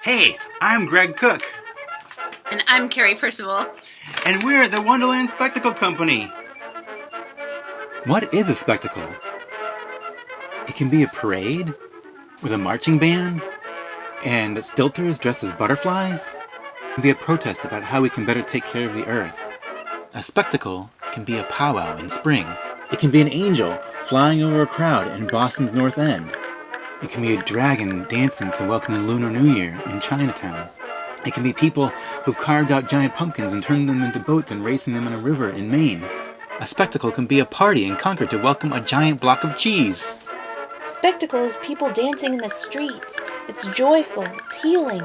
Hey, I'm Greg Cook, And I'm Kari Percival. and we're the Wonderland Spectacle Company. What is a spectacle? It can be a parade with a marching band and stilters dressed as butterflies. It can be a protest about how we can better take care of the earth. A spectacle can be a powwow in spring. It can be an angel flying over a crowd in Boston's North End. It can be a dragon dancing to welcome the Lunar New Year in Chinatown. It can be people who've carved out giant pumpkins and turned them into boats and racing them in a river in Maine. A spectacle can be a party in Concord to welcome a giant block of cheese. Spectacle is people dancing in the streets. It's joyful. It's healing.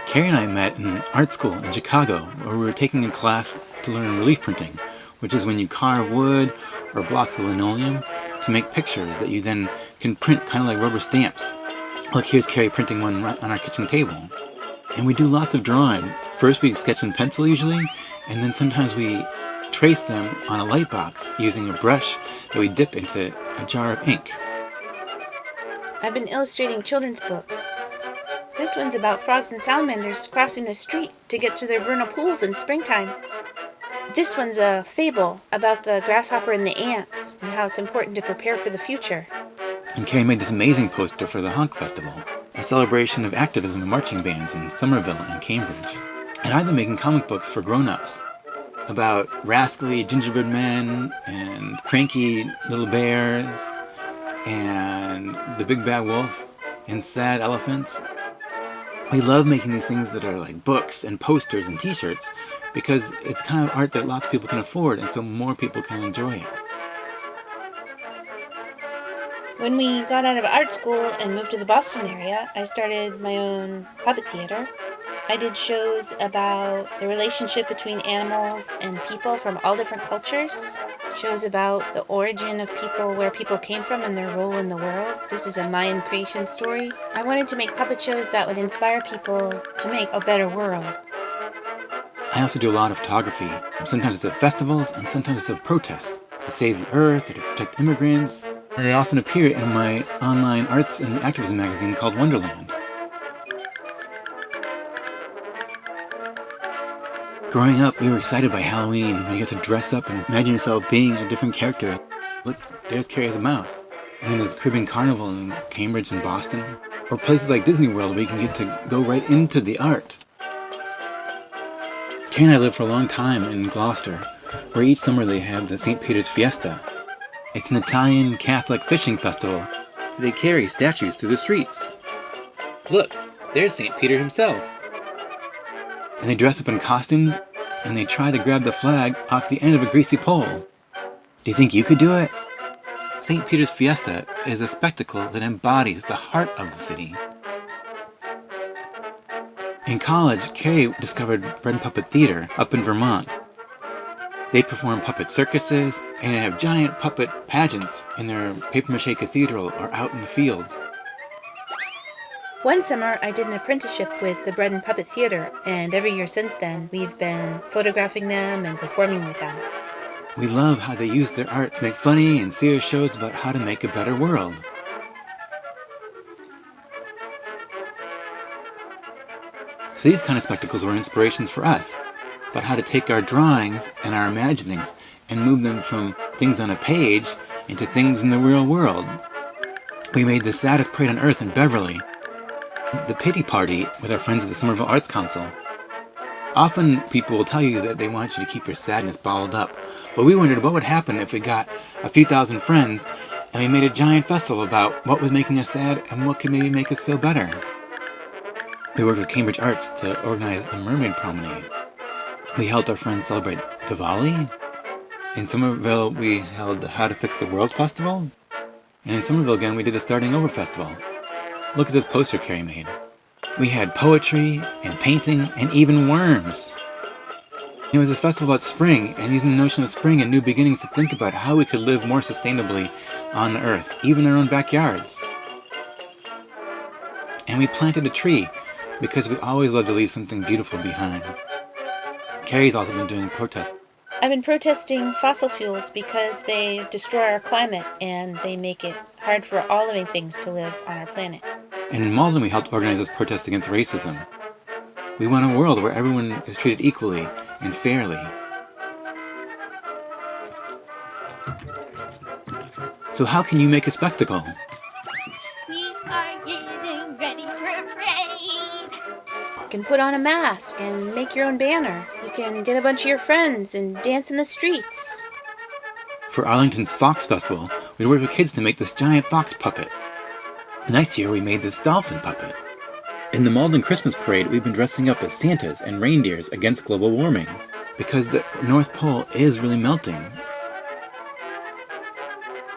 Kari and I met in art school in Chicago, where we were taking a class to learn relief printing, which is when you carve wood or blocks of linoleum to make pictures that you then can print kind of like rubber stamps. Look, here's Kari printing one right on our kitchen table. And we do lots of drawing. First we sketch in pencil usually, and then sometimes we trace them on a light box using a brush that we dip into a jar of ink. I've been illustrating children's books. This one's about frogs and salamanders crossing the street to get to their vernal pools in springtime. This one's a fable about the grasshopper and the ants and how it's important to prepare for the future. And Kari made this amazing poster for the Honk Festival, a celebration of activism of marching bands in Somerville and Cambridge. And I've been making comic books for grown-ups about rascally gingerbread men and cranky little bears and the big bad wolf and sad elephants. We love making these things that are like books and posters and t-shirts because it's kind of art that lots of people can afford and so more people can enjoy it. When we got out of art school and moved to the Boston area, I started my own puppet theater. I did shows about the relationship between animals and people from all different cultures. Shows about the origin of people, where people came from and their role in the world. This is a Mayan creation story. I wanted to make puppet shows that would inspire people to make a better world. I also do a lot of photography. Sometimes it's at festivals and sometimes it's at protests to save the earth or to protect immigrants. And I often appear in my online arts and activism magazine called Wonderland. Growing up, we were excited by Halloween when you got to dress up and imagine yourself being a different character. Look, there's Kari as a mouse. And then there's Caribbean Carnival in Cambridge and Boston. Or places like Disney World where you can get to go right into the art. Kari and I lived for a long time in Gloucester, where each summer they have the St. Peter's Fiesta. It's an Italian Catholic fishing festival. They carry statues through the streets. Look, there's St. Peter himself. And they dress up in costumes, and they try to grab the flag off the end of a greasy pole. Do you think you could do it? St. Peter's Fiesta is a spectacle that embodies the heart of the city. In college, Kari discovered Bread and Puppet Theater up in Vermont. They perform puppet circuses, and they have giant puppet pageants in their papier-mâché cathedral or out in the fields. One summer, I did an apprenticeship with the Bread and Puppet Theater, and every year since then, we've been photographing them and performing with them. We love how they use their art to make funny and serious shows about how to make a better world. So these kind of spectacles were inspirations for us, about how to take our drawings and our imaginings and move them from things on a page into things in the real world. We made the saddest parade on earth in Beverly, the pity party with our friends at the Somerville Arts Council. Often people will tell you that they want you to keep your sadness bottled up, but we wondered what would happen if we got a few thousand friends and we made a giant festival about what was making us sad and what could maybe make us feel better. We worked with Cambridge Arts to organize the Mermaid Promenade. We helped our friends celebrate Diwali. In Somerville, we held the How to Fix the World Festival. And in Somerville again, we did the Starting Over Festival. Look at this poster Kari made. We had poetry and painting and even worms. It was a festival about spring and using the notion of spring and new beginnings to think about how we could live more sustainably on the earth, even in our own backyards. And we planted a tree because we always love to leave something beautiful behind. Kari's also been doing protests. I've been protesting fossil fuels because they destroy our climate and they make it hard for all living things to live on our planet. And in Malden, we helped organize this protest against racism. We want a world where everyone is treated equally and fairly. So how can you make a spectacle? We are getting ready for a parade. You can put on a mask and make your own banner. You can get a bunch of your friends and dance in the streets. For Arlington's Fox Festival, we worked with kids to make this giant fox puppet. Next year, we made this dolphin puppet. In the Malden Christmas Parade, we've been dressing up as Santas and reindeers against global warming, because the North Pole is really melting.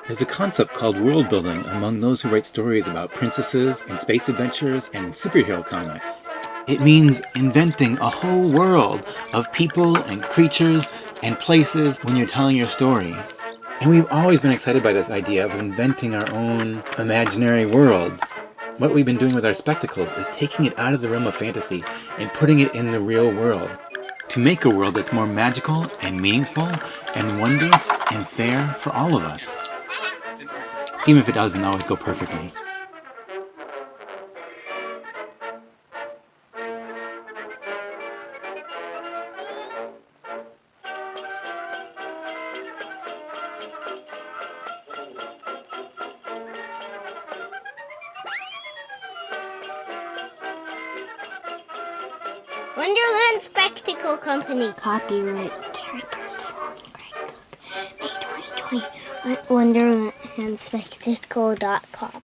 There's a concept called world building among those who write stories about princesses and space adventures and superhero comics. It means inventing a whole world of people and creatures and places when you're telling your story. And we've always been excited by this idea of inventing our own imaginary worlds. What we've been doing with our spectacles is taking it out of the realm of fantasy and putting it in the real world, to make a world that's more magical and meaningful and wondrous and fair for all of us, even if it doesn't always go perfectly. Wonderland Spectacle Company. Copyright Kari, Percival, and Greg Cook. May 2020 at wonderlandspectacle.com.